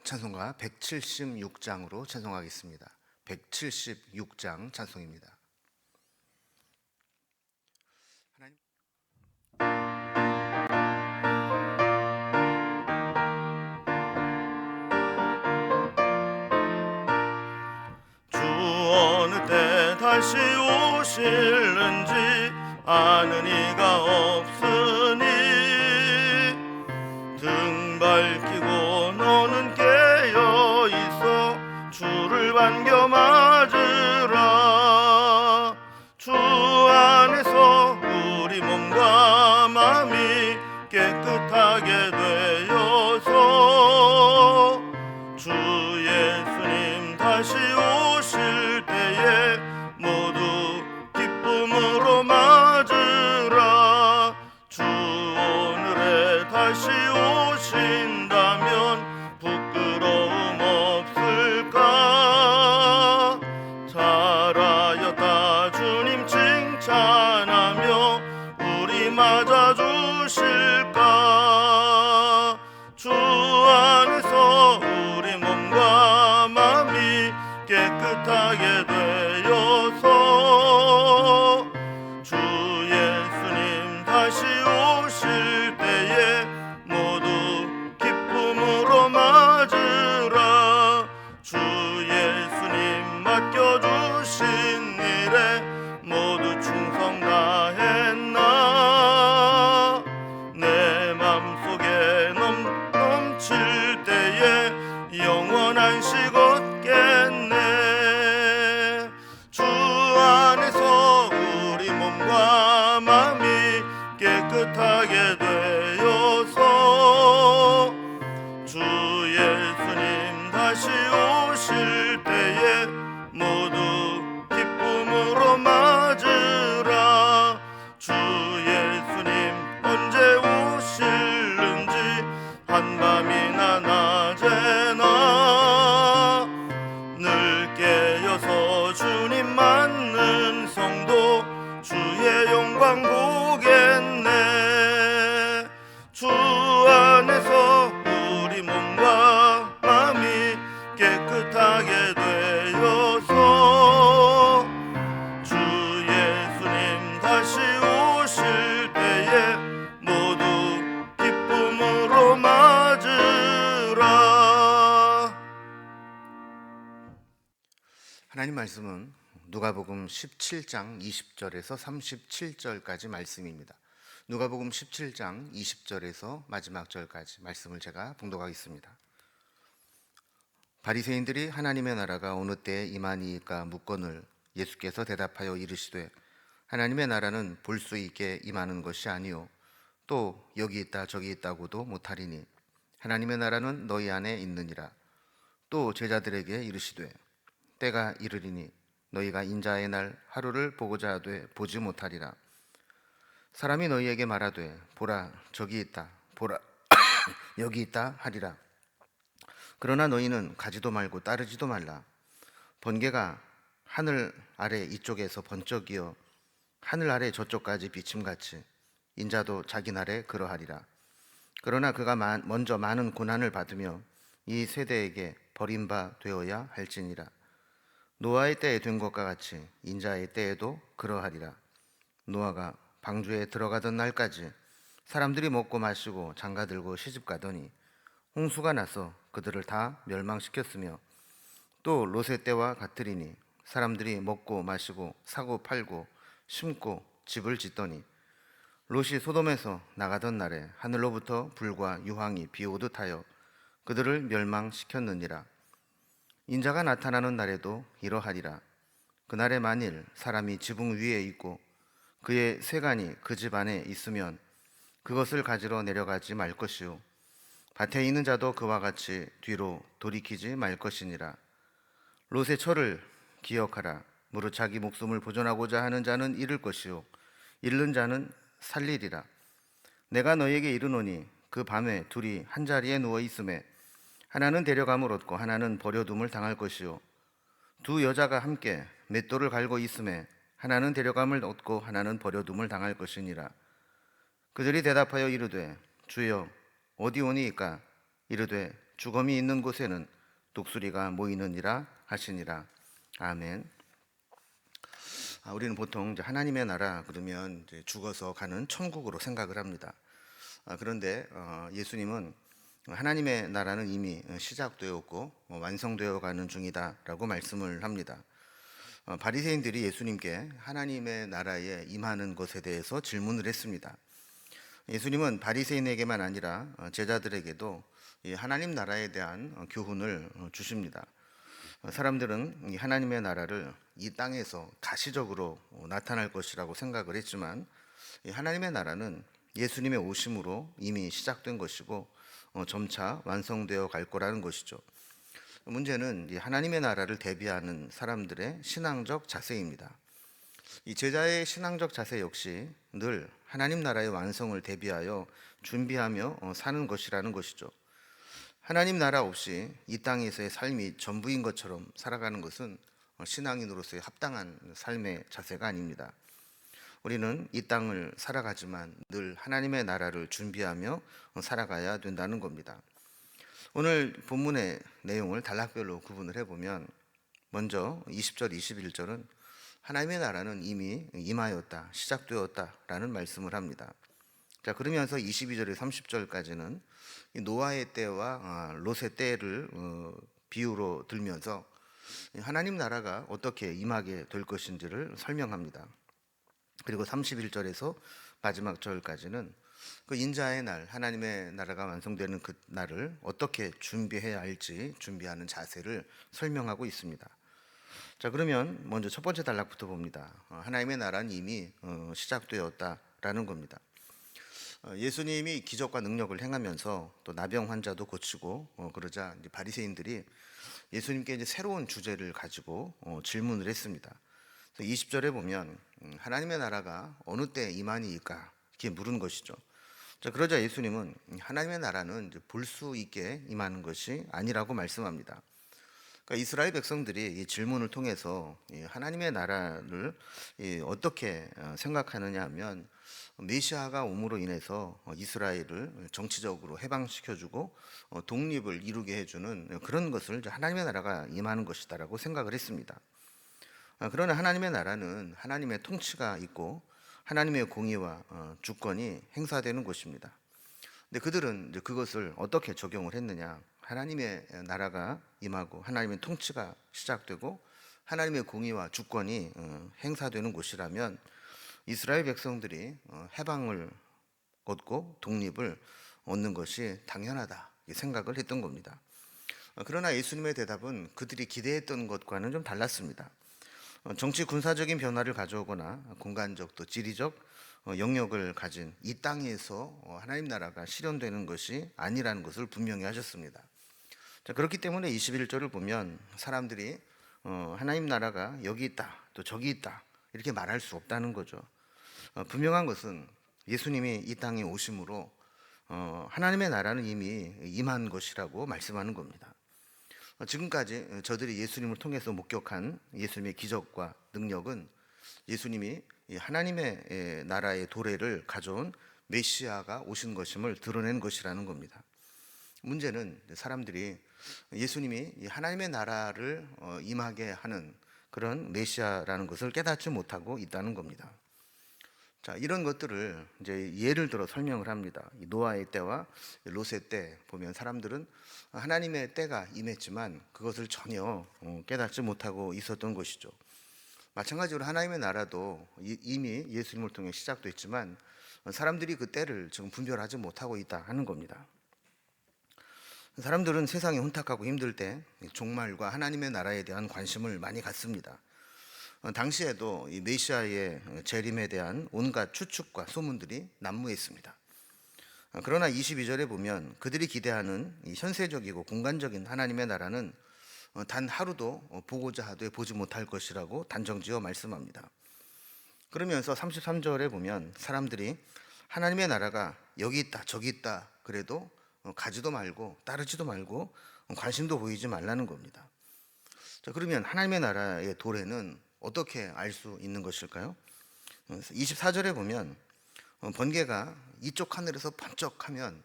찬송가 176장으로 찬송하겠습니다. 176장 찬송입니다. 주 어느 때 다시 오실는지 아는 이가 없으니 등 밝히고 너는 깨어있어 주를 반겨 맞으라. 주 안에서 우리 몸과 마음이 깨끗하게 되어서 주 예수님 다시 오실 때에 모두 기쁨으로 맞으라. 주 오늘에 다시 오신다면 부끄러움 없을까? 잘하였다 주님 칭찬하며 우리 맞아주실까? 주 안에서 우리 몸과 마음이 깨끗하게 되어서 주 예수님 다시 오실 때에 모두 기쁨으로 맞으라. 주 예수님 맡겨주신 일에 모두 충성 다했나? 내 맘속에 넘칠 때에 영원한 식 얻겠네. 주 안에서 우리 몸과 마음이 깨끗하게 되어서 주 예수님 다시 오실 때에 모두 기쁨으로 맞으라. 주 예수님 언제 오실는지 한밤이나 낮에나 늘 깨어서 주님 맞는 성도 주의 영광 보겠네. 주 안에서 우리 몸과 마음이 깨끗하게 되어서 주 예수님 다시 오실 때에 모두 기쁨으로 맞으라. 하나님 말씀은 누가복음 17장 20절에서 37절까지 말씀입니다. 누가복음 17장 20절에서 마지막 절까지 말씀을 제가 봉독하겠습니다. 바리새인들이 하나님의 나라가 어느 때에 임하니이까 묻거늘 예수께서 대답하여 이르시되 하나님의 나라는 볼 수 있게 임하는 것이 아니요 또 여기 있다 저기 있다고도 못하리니 하나님의 나라는 너희 안에 있느니라. 또 제자들에게 이르시되 때가 이르리니 너희가 인자의 날 하루를 보고자 하되 보지 못하리라. 사람이 너희에게 말하되 보라 저기 있다 보라 여기 있다 하리라. 그러나 너희는 가지도 말고 따르지도 말라. 번개가 하늘 아래 이쪽에서 번쩍이어 하늘 아래 저쪽까지 비침같이 인자도 자기 날에 그러하리라. 그러나 그가 먼저 많은 고난을 받으며 이 세대에게 버림바 되어야 할지니라. 노아의 때에 된 것과 같이 인자의 때에도 그러하리라. 노아가 방주에 들어가던 날까지 사람들이 먹고 마시고 장가들고 시집가더니 홍수가 나서 그들을 다 멸망시켰으며 또 롯의 때와 같으리니 사람들이 먹고 마시고 사고 팔고 심고 집을 짓더니 롯이 소돔에서 나가던 날에 하늘로부터 불과 유황이 비오듯 하여 그들을 멸망시켰느니라. 인자가 나타나는 날에도 이러하리라. 그날에 만일 사람이 지붕 위에 있고 그의 세간이 그 집 안에 있으면 그것을 가지러 내려가지 말 것이요 밭에 있는 자도 그와 같이 뒤로 돌이키지 말 것이니라. 롯의 철을 기억하라. 무릇 자기 목숨을 보존하고자 하는 자는 잃을 것이요 잃는 자는 살리리라. 내가 너희에게 이르노니 그 밤에 둘이 한 자리에 누워 있음에 하나는 데려감을 얻고 하나는 버려둠을 당할 것이요 두 여자가 함께 맷돌을 갈고 있음에 하나는 데려감을 얻고 하나는 버려둠을 당할 것이니라. 그들이 대답하여 이르되 주여 어디 오니이까? 이르되 주검이 있는 곳에는 독수리가 모이느니라 하시니라. 아멘. 우리는 보통 이제 하나님의 나라 그러면 이제 죽어서 가는 천국으로 생각을 합니다. 그런데 예수님은 하나님의 나라는 이미 시작되었고 완성되어 가는 중이다라고 말씀을 합니다. 바리새인들이 예수님께 하나님의 나라에 임하는 것에 대해서 질문을 했습니다. 예수님은 바리새인에게만 아니라 제자들에게도 이 하나님 나라에 대한 교훈을 주십니다. 사람들은 이 하나님의 나라를 이 땅에서 가시적으로 나타날 것이라고 생각을 했지만, 이 하나님의 나라는 예수님의 오심으로 이미 시작된 것이고 점차 완성되어 갈 거라는 것이죠. 문제는 이 하나님의 나라를 대비하는 사람들의 신앙적 자세입니다. 이 제자의 신앙적 자세 역시 늘 하나님 나라의 완성을 대비하여 준비하며 사는 것이라는 것이죠. 하나님 나라 없이 이 땅에서의 삶이 전부인 것처럼 살아가는 것은 신앙인으로서의 합당한 삶의 자세가 아닙니다. 우리는 이 땅을 살아가지만 늘 하나님의 나라를 준비하며 살아가야 된다는 겁니다. 오늘 본문의 내용을 단락별로 구분을 해보면, 먼저 20절, 21절은 하나님의 나라는 이미 임하였다, 시작되었다라는 말씀을 합니다. 자, 그러면서 22절에 30절까지는 노아의 때와 롯의 때를 비유로 들면서 하나님 나라가 어떻게 임하게 될 것인지를 설명합니다. 그리고 31절에서 마지막 절까지는 그 인자의 날, 하나님의 나라가 완성되는 그 날을 어떻게 준비해야 할지 준비하는 자세를 설명하고 있습니다. 자, 그러면 먼저 첫 번째 단락부터 봅니다. 하나님의 나라는 이미 시작되었다라는 겁니다. 예수님이 기적과 능력을 행하면서 또 나병 환자도 고치고 그러자 이제 바리새인들이 예수님께 이제 새로운 주제를 가지고 질문을 했습니다. 20절에 보면 하나님의 나라가 어느 때 임하니까 이렇게 물은 것이죠. 자, 그러자 예수님은 하나님의 나라는 이제 볼 수 있게 임하는 것이 아니라고 말씀합니다. 그러니까 이스라엘 백성들이 이 질문을 통해서 하나님의 나라를 어떻게 생각하느냐 하면, 메시아가 옴으로 인해서 이스라엘을 정치적으로 해방시켜주고 독립을 이루게 해주는 그런 것을 하나님의 나라가 임하는 것이다라고 생각을 했습니다. 그러나 하나님의 나라는 하나님의 통치가 있고 하나님의 공의와 주권이 행사되는 것입니다. 근데 그들은 이제 그것을 어떻게 적용을 했느냐? 하나님의 나라가 임하고 하나님의 통치가 시작되고 하나님의 공의와 주권이 행사되는 곳이라면 이스라엘 백성들이 해방을 얻고 독립을 얻는 것이 당연하다 생각을 했던 겁니다. 그러나 예수님의 대답은 그들이 기대했던 것과는 좀 달랐습니다. 정치 군사적인 변화를 가져오거나 공간적 또 지리적 영역을 가진 이 땅에서 하나님 나라가 실현되는 것이 아니라는 것을 분명히 하셨습니다. 자, 그렇기 때문에 21절을 보면 사람들이 하나님 나라가 여기 있다 또 저기 있다 이렇게 말할 수 없다는 거죠. 분명한 것은 예수님이 이 땅에 오심으로 하나님의 나라는 이미 임한 것이라고 말씀하는 겁니다. 지금까지 저들이 예수님을 통해서 목격한 예수님의 기적과 능력은 예수님이 하나님의 나라의 도래를 가져온 메시아가 오신 것임을 드러낸 것이라는 겁니다. 문제는 사람들이 예수님이 하나님의 나라를 임하게 하는 그런 메시아라는 것을 깨닫지 못하고 있다는 겁니다. 자, 이런 것들을 이제 예를 들어 설명을 합니다. 노아의 때와 롯의 때 보면 사람들은 하나님의 때가 임했지만 그것을 전혀 깨닫지 못하고 있었던 것이죠. 마찬가지로 하나님의 나라도 이미 예수님을 통해 시작됐지만 사람들이 그 때를 지금 분별하지 못하고 있다 하는 겁니다. 사람들은 세상이 혼탁하고 힘들 때 종말과 하나님의 나라에 대한 관심을 많이 갖습니다. 당시에도 이 메시아의 재림에 대한 온갖 추측과 소문들이 난무했습니다. 그러나 22절에 보면 그들이 기대하는 이 현세적이고 공간적인 하나님의 나라는 단 하루도 보고자 하되 보지 못할 것이라고 단정지어 말씀합니다. 그러면서 33절에 보면 사람들이 하나님의 나라가 여기 있다 저기 있다 그래도 가지도 말고 따르지도 말고 관심도 보이지 말라는 겁니다. 자, 그러면 하나님의 나라의 도래는 어떻게 알 수 있는 것일까요? 24절에 보면 번개가 이쪽 하늘에서 번쩍하면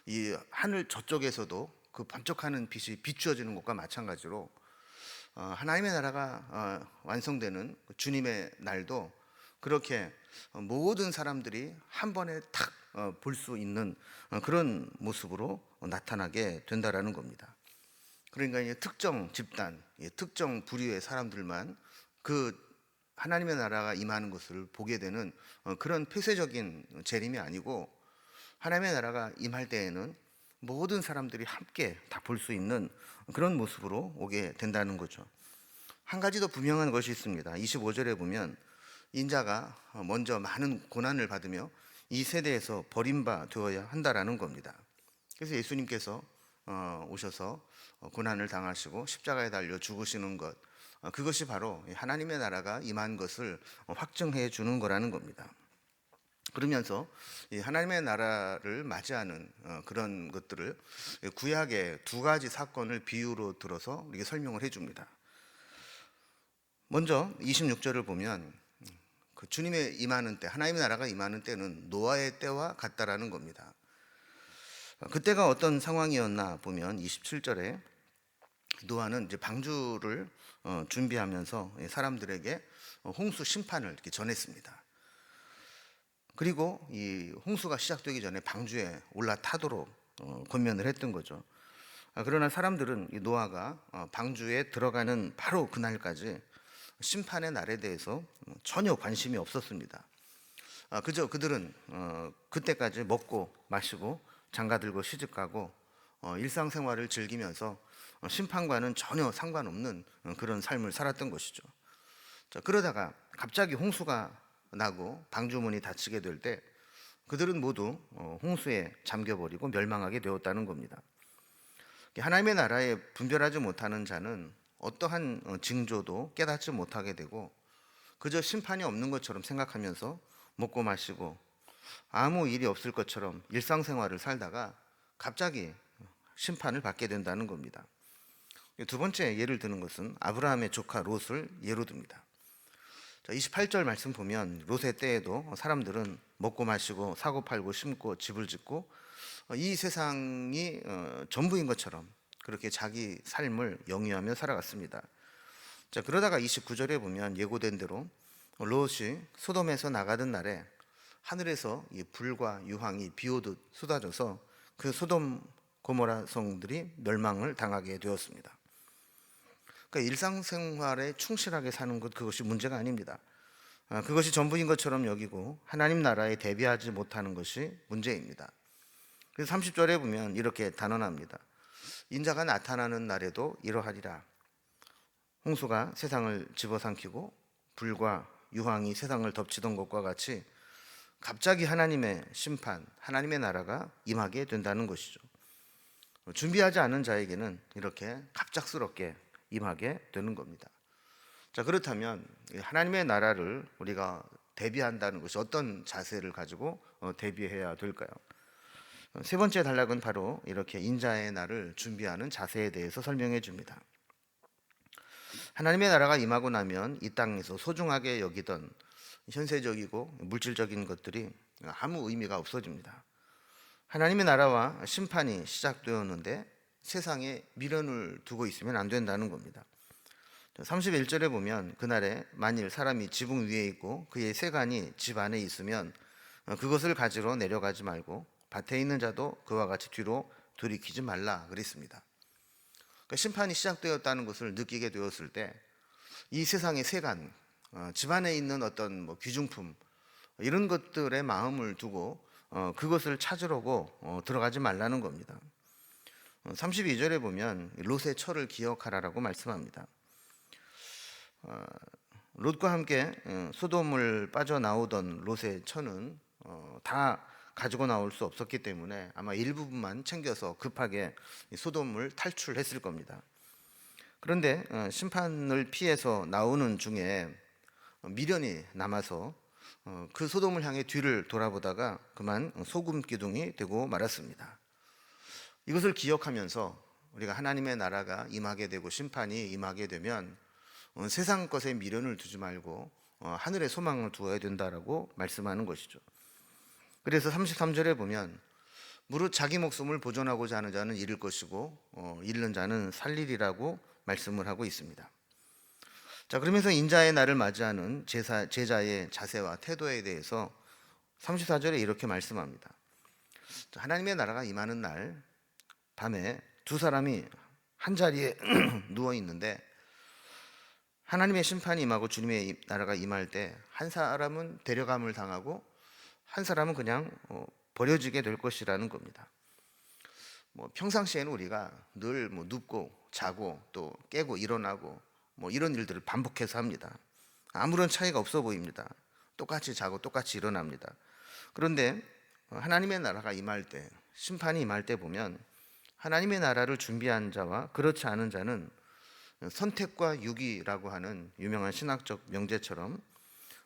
이 하늘 저쪽에서도 그 번쩍하는 빛이 비추어지는 것과 마찬가지로 하나님의 나라가 완성되는 그 주님의 날도 그렇게 모든 사람들이 한 번에 탁 볼 수 있는 그런 모습으로 나타나게 된다라는 겁니다. 그러니까 이제 특정 집단, 특정 부류의 사람들만 그 하나님의 나라가 임하는 것을 보게 되는 그런 폐쇄적인 재림이 아니고, 하나님의 나라가 임할 때에는 모든 사람들이 함께 다 볼 수 있는 그런 모습으로 오게 된다는 거죠. 한 가지 더 분명한 것이 있습니다. 25절에 보면 인자가 먼저 많은 고난을 받으며 이 세대에서 버림받아야 한다라는 겁니다. 그래서 예수님께서 오셔서 고난을 당하시고 십자가에 달려 죽으시는 것, 그것이 바로 하나님의 나라가 임한 것을 확증해 주는 거라는 겁니다. 그러면서 이 하나님의 나라를 맞이하는 그런 것들을 구약의 두 가지 사건을 비유로 들어서 우리에게 설명을 해줍니다. 먼저 26절을 보면 그 주님의 임하는 때, 하나님의 나라가 임하는 때는 노아의 때와 같다라는 겁니다. 그때가 어떤 상황이었나 보면 27절에 노아는 이제 방주를 준비하면서 사람들에게 홍수 심판을 이렇게 전했습니다. 그리고 이 홍수가 시작되기 전에 방주에 올라타도록 권면을 했던 거죠. 그러나 사람들은 이 노아가 방주에 들어가는 바로 그날까지 심판의 날에 대해서 전혀 관심이 없었습니다. 그저 그들은 그때까지 먹고 마시고 장가들고 시집가고 일상생활을 즐기면서 심판과는 전혀 상관없는 그런 삶을 살았던 것이죠. 자, 그러다가 갑자기 홍수가 나고 방주문이 닫히게 될 때 그들은 모두 홍수에 잠겨버리고 멸망하게 되었다는 겁니다. 하나님의 나라에 분별하지 못하는 자는 어떠한 징조도 깨닫지 못하게 되고 그저 심판이 없는 것처럼 생각하면서 먹고 마시고 아무 일이 없을 것처럼 일상생활을 살다가 갑자기 심판을 받게 된다는 겁니다. 두 번째 예를 드는 것은 아브라함의 조카 롯을 예로 듭니다. 28절 말씀 보면 롯의 때에도 사람들은 먹고 마시고 사고 팔고 심고 집을 짓고 이 세상이 전부인 것처럼 그렇게 자기 삶을 영위하며 살아갔습니다. 자, 그러다가 29절에 보면 예고된 대로 롯이 소돔에서 나가던 날에 하늘에서 이 불과 유황이 비오듯 쏟아져서 그 소돔 고모라 성들이 멸망을 당하게 되었습니다. 그러니까 일상생활에 충실하게 사는 것, 그것이 문제가 아닙니다. 그것이 전부인 것처럼 여기고 하나님 나라에 대비하지 못하는 것이 문제입니다. 그래서 30절에 보면 이렇게 단언합니다. 인자가 나타나는 날에도 이러하리라. 홍수가 세상을 집어삼키고 불과 유황이 세상을 덮치던 것과 같이 갑자기 하나님의 심판, 하나님의 나라가 임하게 된다는 것이죠. 준비하지 않은 자에게는 이렇게 갑작스럽게 임하게 되는 겁니다. 자, 그렇다면 하나님의 나라를 우리가 대비한다는 것이 어떤 자세를 가지고 대비해야 될까요? 세 번째 단락은 바로 이렇게 인자의 날을 준비하는 자세에 대해서 설명해 줍니다. 하나님의 나라가 임하고 나면 이 땅에서 소중하게 여기던 현세적이고 물질적인 것들이 아무 의미가 없어집니다. 하나님의 나라와 심판이 시작되었는데 세상에 미련을 두고 있으면 안 된다는 겁니다. 31절에 보면 그날에 만일 사람이 지붕 위에 있고 그의 세간이 집 안에 있으면 그것을 가지러 내려가지 말고 밭에 있는 자도 그와 같이 뒤로 돌이키지 말라 그랬습니다. 그러니까 심판이 시작되었다는 것을 느끼게 되었을 때 이 세상의 세간, 집 안에 있는 어떤 귀중품 이런 것들의 마음을 두고 그것을 찾으려고 들어가지 말라는 겁니다. 32절에 보면 롯의 처를 기억하라라고 말씀합니다. 롯과 함께 소돔을 빠져나오던 롯의 처는 다 가지고 나올 수 없었기 때문에 아마 일부분만 챙겨서 급하게 소돔을 탈출했을 겁니다. 그런데 심판을 피해서 나오는 중에 미련이 남아서 그 소돔을 향해 뒤를 돌아보다가 그만 소금 기둥이 되고 말았습니다. 이것을 기억하면서 우리가 하나님의 나라가 임하게 되고 심판이 임하게 되면 세상 것에 미련을 두지 말고 하늘에 소망을 두어야 된다라고 말씀하는 것이죠. 그래서 33절에 보면 무릇 자기 목숨을 보존하고자 하는 자는 잃을 것이고 잃는 자는 살리리라고 말씀을 하고 있습니다. 자, 그러면서 인자의 날을 맞이하는 제자의 자세와 태도에 대해서 34절에 이렇게 말씀합니다. 하나님의 나라가 임하는 날 밤에 두 사람이 한 자리에 누워 있는데 하나님의 심판이 임하고 주님의 나라가 임할 때 한 사람은 데려감을 당하고 한 사람은 그냥 버려지게 될 것이라는 겁니다. 평상시에는 우리가 늘 눕고 자고 또 깨고 일어나고 이런 일들을 반복해서 합니다. 아무런 차이가 없어 보입니다. 똑같이 자고 똑같이 일어납니다. 그런데 하나님의 나라가 임할 때, 심판이 임할 때 보면 하나님의 나라를 준비한 자와 그렇지 않은 자는 선택과 유기라고 하는 유명한 신학적 명제처럼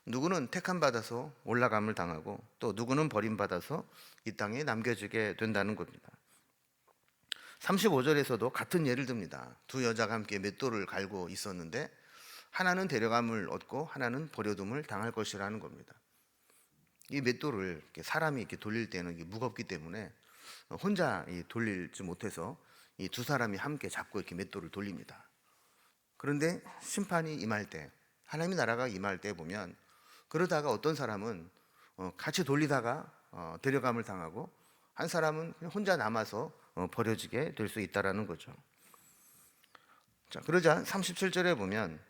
누구는 택함 받아서 올라감을 당하고 또 누구는 버림받아서 이 땅에 남겨지게 된다는 겁니다. 35절에서도 같은 예를 듭니다. 두 여자가 함께 맷돌을 갈고 있었는데 하나는 데려감을 얻고 하나는 버려둠을 당할 것이라는 겁니다. 이 맷돌을 사람이 이렇게 돌릴 때는 이게 무겁기 때문에 혼자 돌리지 못해서 이 두 사람이 함께 잡고 이렇게 맷돌을 돌립니다. 그런데 심판이 임할 때, 하나님의 나라가 임할 때 보면 그러다가 어떤 사람은 같이 돌리다가 데려감을 당하고 한 사람은 그냥 혼자 남아서 버려지게 될 수 있다라는 거죠. 자, 그러자 37절에 보면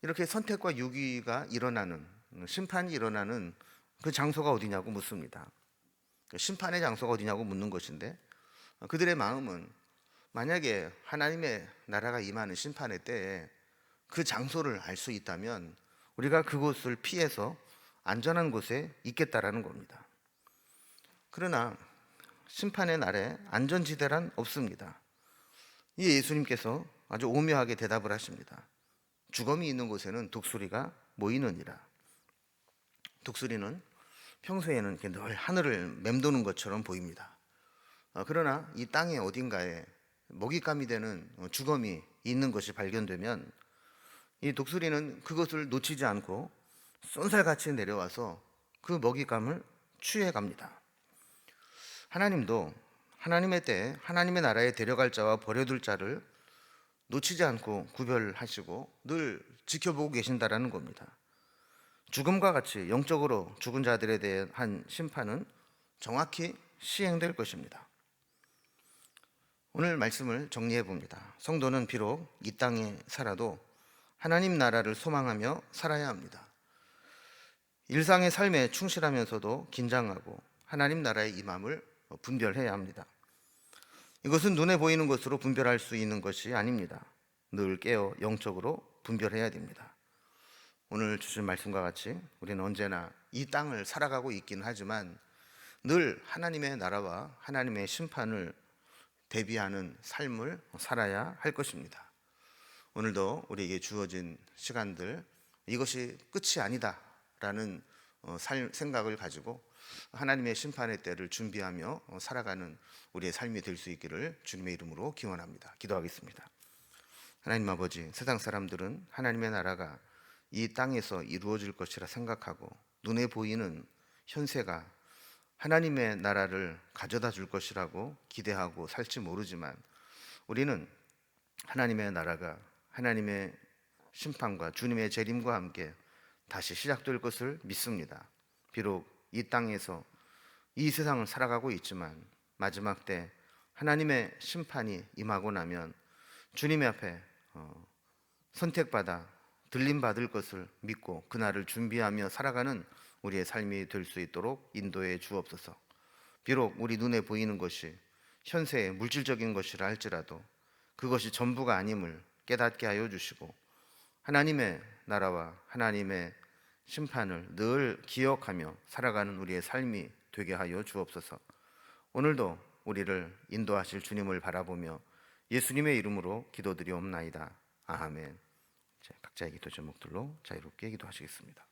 이렇게 선택과 유기가 일어나는, 심판이 일어나는 그 장소가 어디냐고 묻습니다. 심판의 장소가 어디냐고 묻는 것인데 그들의 마음은 만약에 하나님의 나라가 임하는 심판의 때에 그 장소를 알 수 있다면 우리가 그곳을 피해서 안전한 곳에 있겠다라는 겁니다. 그러나 심판의 날에 안전지대란 없습니다. 이 예수님께서 아주 오묘하게 대답을 하십니다. 죽음이 있는 곳에는 독수리가 모이느니라. 독수리는 평소에는 이렇게 늘 하늘을 맴도는 것처럼 보입니다. 그러나 이 땅의 어딘가에 먹잇감이 되는 주검이 있는 것이 발견되면 이 독수리는 그것을 놓치지 않고 쏜살같이 내려와서 그 먹잇감을 취해 갑니다. 하나님도 하나님의 때에 하나님의 나라에 데려갈 자와 버려둘 자를 놓치지 않고 구별하시고 늘 지켜보고 계신다라는 겁니다. 죽음과 같이 영적으로 죽은 자들에 대한 심판은 정확히 시행될 것입니다. 오늘 말씀을 정리해 봅니다. 성도는 비록 이 땅에 살아도 하나님 나라를 소망하며 살아야 합니다. 일상의 삶에 충실하면서도 긴장하고 하나님 나라의 임함을 분별해야 합니다. 이것은 눈에 보이는 것으로 분별할 수 있는 것이 아닙니다. 늘 깨어 영적으로 분별해야 됩니다. 오늘 주신 말씀과 같이 우리는 언제나 이 땅을 살아가고 있긴 하지만 늘 하나님의 나라와 하나님의 심판을 대비하는 삶을 살아야 할 것입니다. 오늘도 우리에게 주어진 시간들, 이것이 끝이 아니다라는 생각을 가지고 하나님의 심판의 때를 준비하며 살아가는 우리의 삶이 될 수 있기를 주님의 이름으로 기원합니다. 기도하겠습니다. 하나님 아버지, 세상 사람들은 하나님의 나라가 이 땅에서 이루어질 것이라 생각하고 눈에 보이는 현세가 하나님의 나라를 가져다 줄 것이라고 기대하고 살지 모르지만 우리는 하나님의 나라가 하나님의 심판과 주님의 재림과 함께 다시 시작될 것을 믿습니다. 비록 이 땅에서 이 세상을 살아가고 있지만 마지막 때 하나님의 심판이 임하고 나면 주님의 앞에 선택받아 들림받을 것을 믿고 그날을 준비하며 살아가는 우리의 삶이 될 수 있도록 인도해 주옵소서. 비록 우리 눈에 보이는 것이 현세의 물질적인 것이라 할지라도 그것이 전부가 아님을 깨닫게 하여 주시고 하나님의 나라와 하나님의 심판을 늘 기억하며 살아가는 우리의 삶이 되게 하여 주옵소서. 오늘도 우리를 인도하실 주님을 바라보며 예수님의 이름으로 기도드리옵나이다. 아멘. 각자의 기도 제목들로 자유롭게 기도하시겠습니다.